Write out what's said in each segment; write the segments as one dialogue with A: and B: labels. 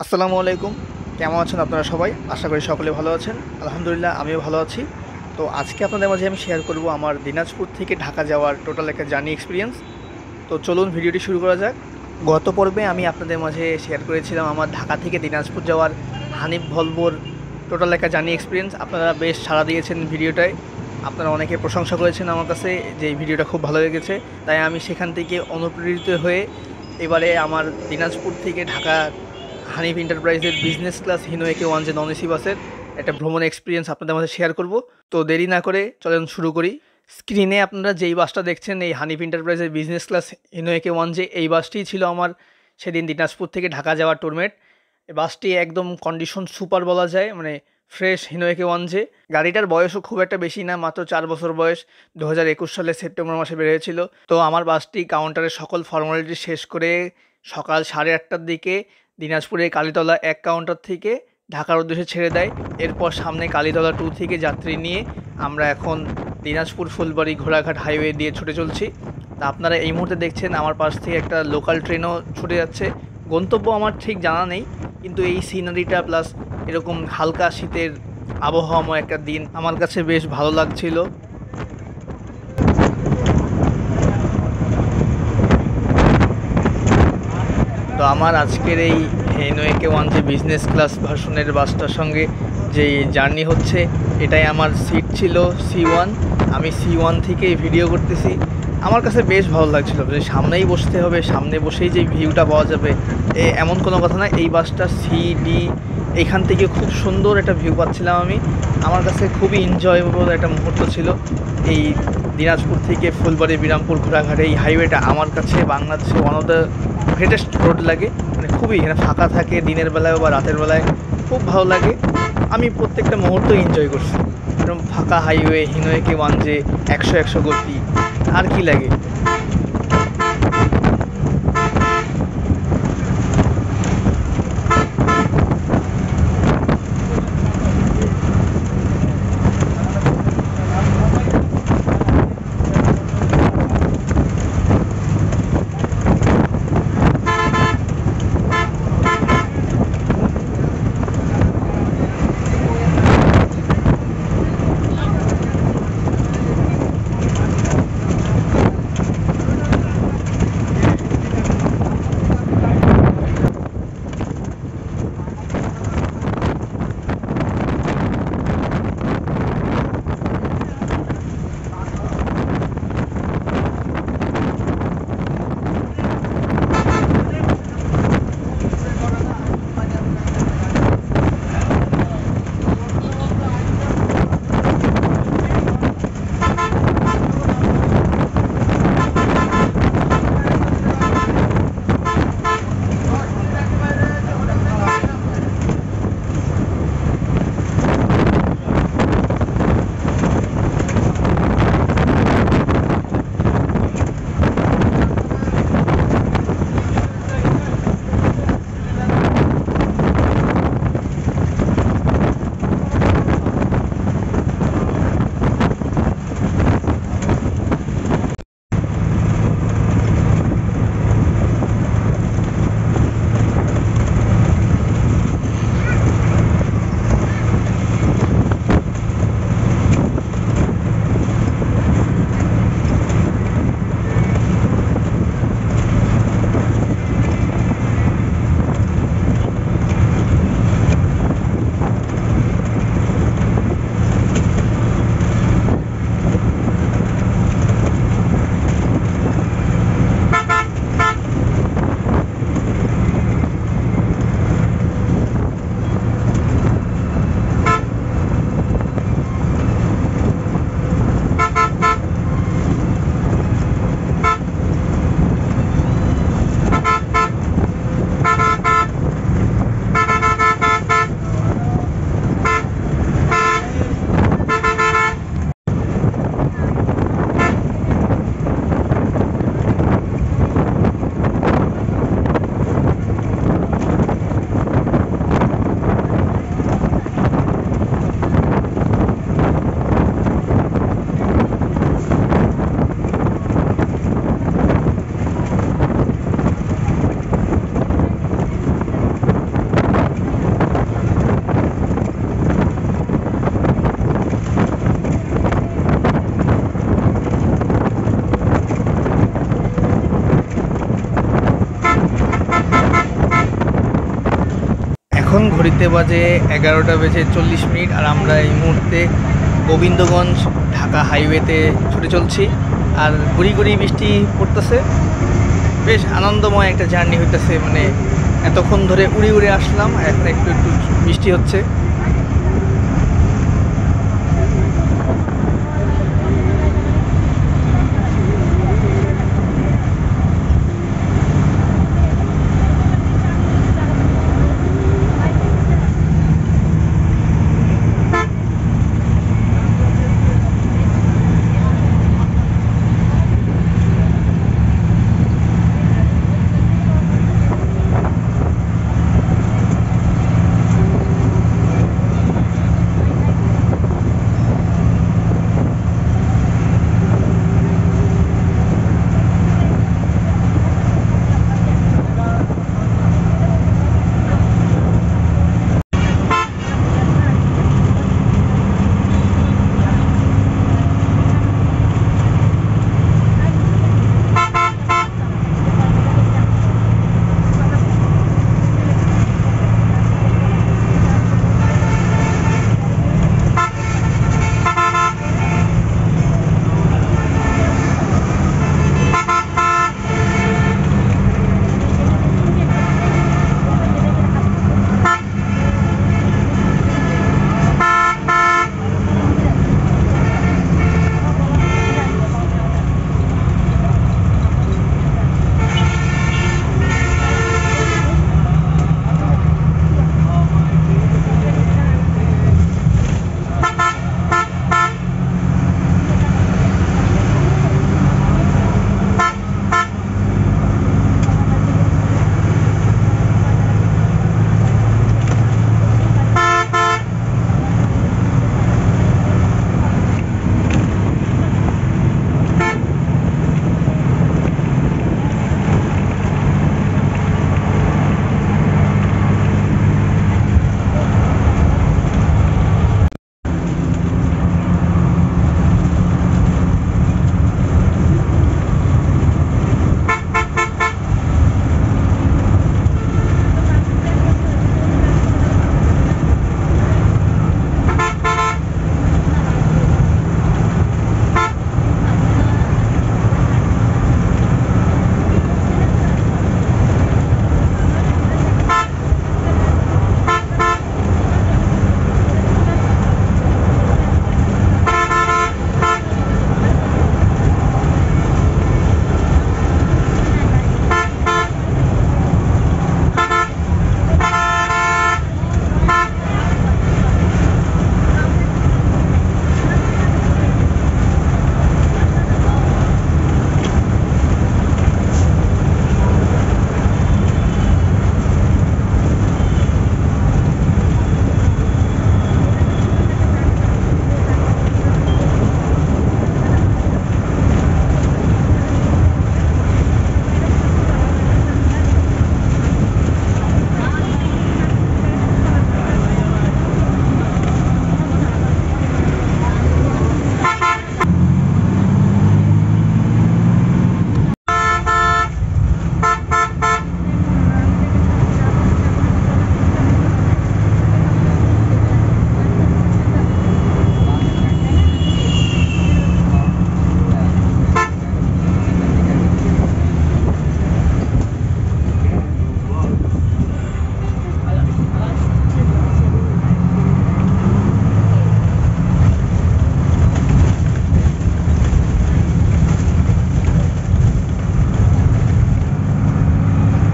A: আসসালামু আলাইকুম। কেমন আছেন আপনারা সবাই? আশা করি সকলে ভালো আছেন। আলহামদুলিল্লাহ আমিও ভালো আছি। তো আজকে আপনাদের মাঝে আমি শেয়ার করব আমার দিনাজপুর থেকে ঢাকা যাওয়ার টোটাল একটা জার্নি এক্সপেরিয়েন্স। তো চলুন ভিডিওটি শুরু করা যাক। গত পর্বে আমি আপনাদের মাঝে শেয়ার করেছিলাম আমার ঢাকা থেকে দিনাজপুর যাওয়ার হানিফ ভলভোর টোটাল একটা জার্নি এক্সপেরিয়েন্স। আপনারা বেশ সাড়া দিয়েছেন ভিডিওটায়। আপনারা অনেকে প্রশংসা করেছেন আমার কাছে যে এই ভিডিওটা খুব ভালো লেগেছে। তাই আমি সেখান থেকে অনুপ্রেরিত হয়ে এবারে আমার দিনাজপুর থেকে ঢাকা হানিফ এন্টারপ্রাইজের business class Hino AK one যে নন এসি বাসের একটা ভ্রমণ এক্সপিরিয়েন্স আপনাদের মধ্যে শেয়ার করব। তো দেরি না করে চলেন শুরু করি। স্ক্রিনে আপনারা যেই বাসটা দেখছেন এই হানিফ এন্টারপ্রাইজের business class Hino AK one যে এই বাসটিই ছিল আমার সেদিন দিনাজপুর থেকে ঢাকা যাওয়ার ট্যুরমেট। এই বাসটি একদম কন্ডিশন সুপার বলা যায়, মানে ফ্রেশ হিনো একে ওয়ান যে। গাড়িটার বয়সও খুব একটা বেশি না, মাত্র 4 বছর বয়স। 2021 সালের সেপ্টেম্বর মাসে বের হয়েছিল। তো আমার বাসটি কাউন্টারের সকল ফর্মালিটি শেষ করে সকাল 8:30টার দিকে দিনাজপুরে কালীতলা 1 কাউন্টার থেকে ঢাকার উদ্দেশ্যে ছেড়ে দেয়। এরপর সামনে কালীতলা 2 থেকে যাত্রী নিয়ে আমরা এখন দিনাজপুর ফুলবাড়ি ঘোড়াঘাট হাইওয়ে দিয়ে ছুটে চলছি। তা আপনারা এই মুহূর্তে দেখছেন আমার পাশ থেকে একটা লোকাল ট্রেনও ছুটে যাচ্ছে। গন্তব্য আমার ঠিক জানা নেই, কিন্তু এই সিনারিটা প্লাস এরকম হালকা শীতের আবহাওয়াময় একটা দিন আমার কাছে বেশ ভালো লাগছিল। তো আমার আজকের এই হেনোয়েকে ওয়ান যে বিজনেস ক্লাস ভার্সনের বাসটার সঙ্গে যে জার্নি হচ্ছে, এটাই আমার সিট ছিল C1। আমি C1 থেকে ভিডিও করতেছি। আমার কাছে বেশ ভালো লাগছিল যে সামনেই বসতে হবে, সামনে বসেই যে ভিউটা পাওয়া যাবে এমন কোনো কথা না। এই বাসটা CD এইখান থেকে খুব সুন্দর একটা ভিউ পাচ্ছিলাম আমি। আমার কাছে খুবই এনজয়েবল একটা মুহূর্ত ছিল। এই দিনাজপুর থেকে ফুলবাড়ি বিরামপুর ঘোড়াঘাট এই হাইওয়েটা আমার কাছে বাংলাদেশে one of the greatest road লাগে। মানে খুবই এখানে ফাঁকা থাকে দিনের বেলায় বা রাতের বেলায়, খুব ভালো লাগে। আমি প্রত্যেকটা মুহূর্ত এনজয় করছি। এরকম ফাঁকা হাইওয়ে হিনোয়েকে ওয়ান যে 100 গতি, আর কি লাগে। এখন ঘড়িতে বাজে 11:40 আর আমরা এই মুহূর্তে গোবিন্দগঞ্জ ঢাকা হাইওয়েতে ছুটে চলছি। আর গুড়ি গুড়ি বৃষ্টি পড়তেছে, বেশ আনন্দময় একটা জার্নি হইতেছে। মানে এতক্ষণ ধরে উড়ে উড়ে আসলাম, এখন একটু একটু বৃষ্টি হচ্ছে।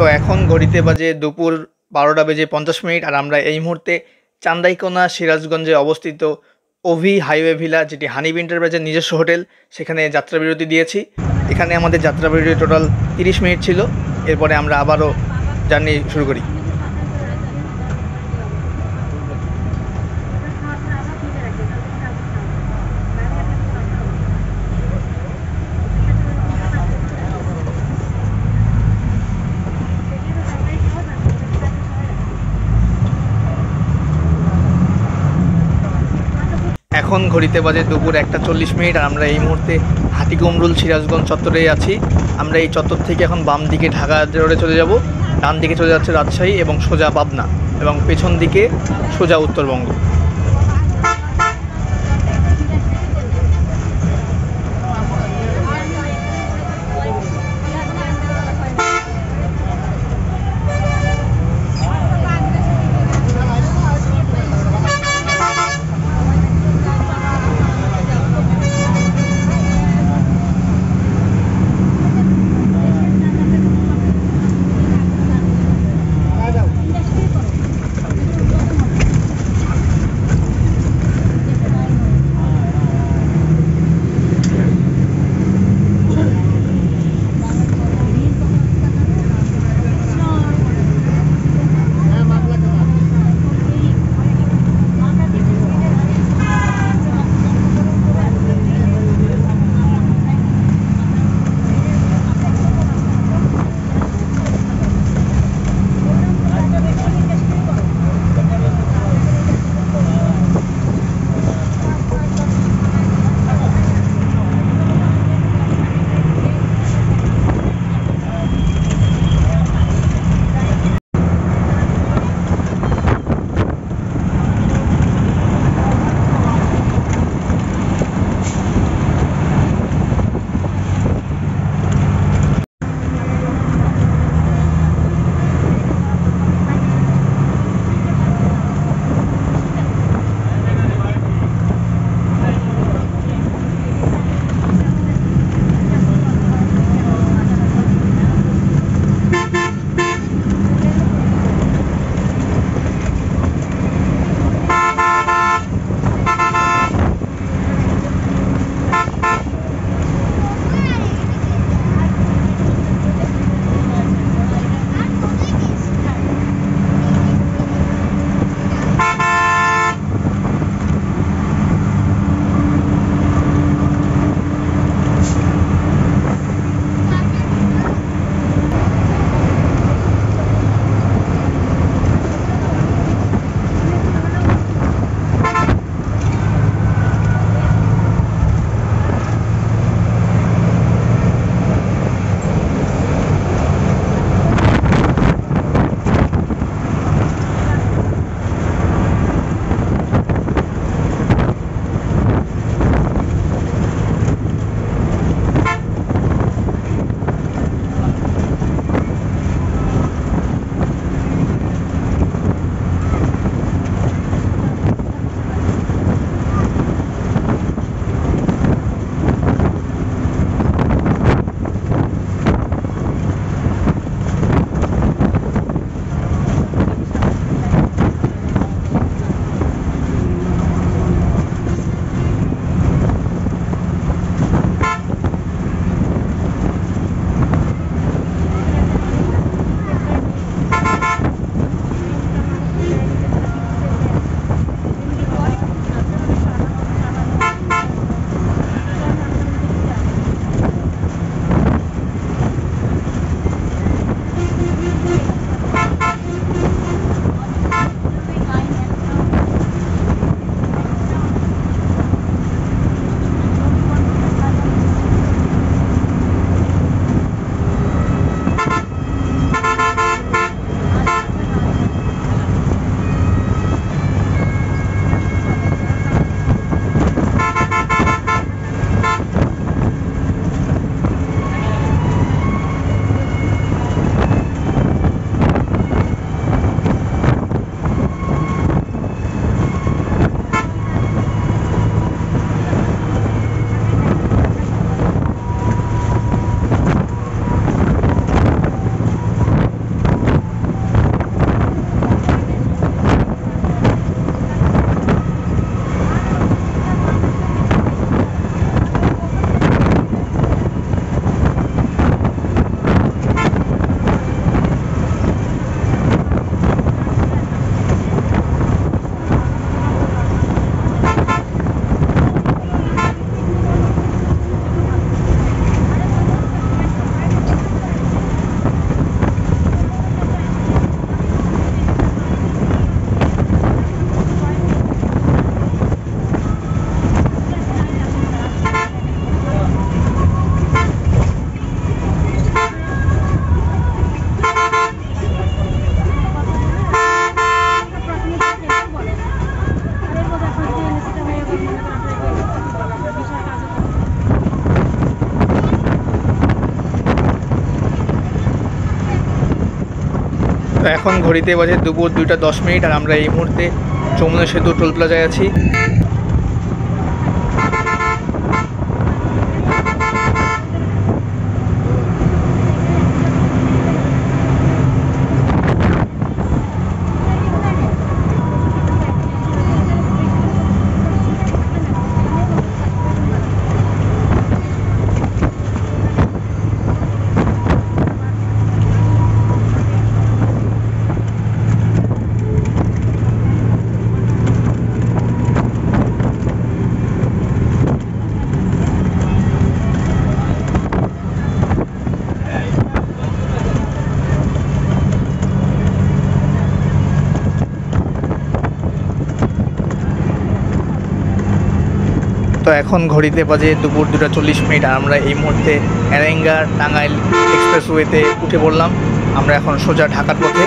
A: তো এখন ঘড়িতে বাজে দুপুর 12:50 আর আমরা এই মুহূর্তে চান্দাইকোনা সিরাজগঞ্জে অবস্থিত ওভি হাইওয়ে ভিলা, যেটি হানিফ এন্টারপ্রাইজের নিজস্ব হোটেল, সেখানে যাত্রাবিরতি দিয়েছি। এখানে আমাদের যাত্রাবিরতি টোটাল 30 মিনিট ছিল। এরপরে আমরা আবারও জার্নি শুরু করি। এখন ঘড়িতে বাজে দুপুর 1:40 আর আমরা এই মুহূর্তে হাটিকুমরুল সিরাজগঞ্জ চত্বরেই আছি। আমরা এই চত্বর থেকে এখন বাম দিকে ঢাকা রোডে চলে যাব, ডান দিকে চলে যাচ্ছে রাজশাহী এবং সোজা পাবনা। এবং পেছন দিকে সোজা উত্তরবঙ্গ। এখন ঘড়িতে বাজে দুপুর 2:10 আর আমরা এই মুহূর্তে যমুনা সেতু টোল প্লাজায় আছি। তো এখন ঘড়িতে বাজে দুপুর 2:40 আর আমরা এই মুহূর্তে এরেঙ্গা টাঙ্গাইল এক্সপ্রেসওয়েতে উঠে পড়লাম। আমরা এখন সোজা ঢাকার পথে।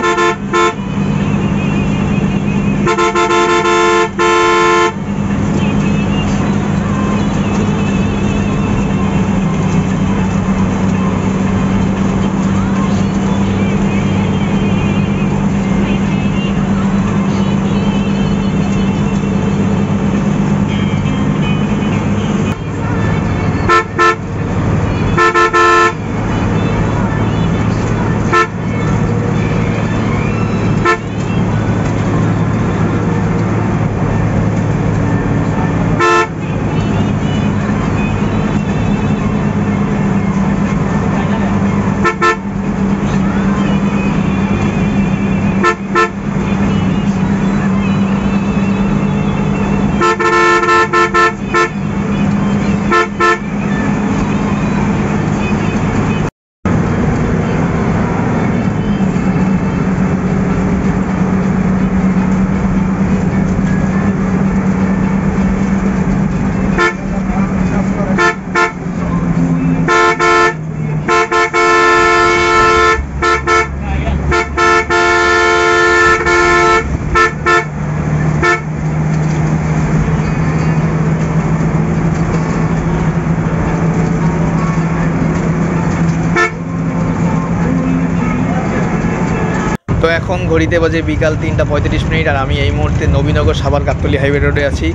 A: তো এখন ঘড়িতে বাজে বিকাল 3:35 আর আমি এই মুহূর্তে নবীনগর সাভার গাবতলী হাইওয়ে রোডে আছি।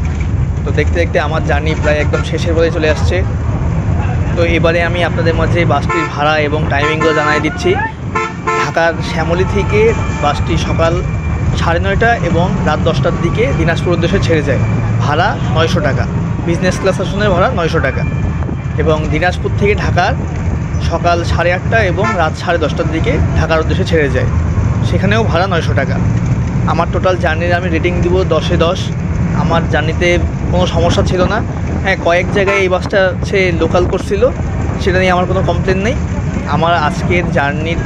A: তো দেখতে দেখতে আমার জার্নি প্রায় একদম শেষের পথে চলে আসছে। তো এবারে আমি আপনাদের মাঝে বাসটির ভাড়া এবং টাইমিংগুলো জানিয়ে দিচ্ছি। ঢাকার শ্যামলী থেকে বাসটি সকাল 9:30 এবং রাত 10টার দিকে দিনাজপুর উদ্দেশ্যে ছেড়ে যায়। ভাড়া 900 টাকা, বিজনেস ক্লাস আসনের ভাড়া 900 টাকা। এবং দিনাজপুর থেকে ঢাকার সকাল 8:30 এবং রাত 10:30টার দিকে ঢাকার উদ্দেশ্যে ছেড়ে যায়, সেখানেও ভাড়া 900 টাকা। আমার টোটাল জার্নির আমি রেটিং দিব 10-এ 10। আমার জার্নিতে কোনো সমস্যা ছিল না। হ্যাঁ, কয়েক জায়গায় এই বাসটা সে লোকাল করছিল, সেটা নিয়ে আমার কোনো কমপ্লেন নেই। আমার আজকের জার্নির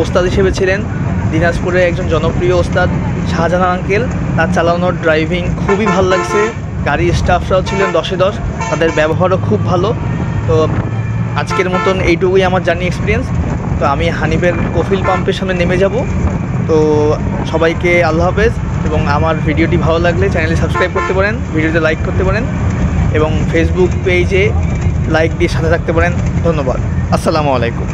A: ওস্তাদ হিসেবে ছিলেন দিনাজপুরের একজন জনপ্রিয় ওস্তাদ শাহজাহান আঙ্কেল। তার চালানোর ড্রাইভিং খুবই ভালো লাগছে। গাড়ির স্টাফরাও ছিলেন 10-এ 10, তাদের ব্যবহারও খুব ভালো। তো আজকের মতন এইটুকুই আমার জার্নি এক্সপিরিয়েন্স। তো আমি হানিফের কফিল পাম্পের সামনে নেমে যাব। তো সবাইকে আল্লাহ হাফেজ, এবং আমার ভিডিওটি ভালো লাগলে চ্যানেলে সাবস্ক্রাইব করতে পারেন, ভিডিওতে লাইক করতে পারেন এবং ফেসবুক পেজে লাইক দিয়ে সাথে থাকতে পারেন। ধন্যবাদ। আসসালামু আলাইকুম।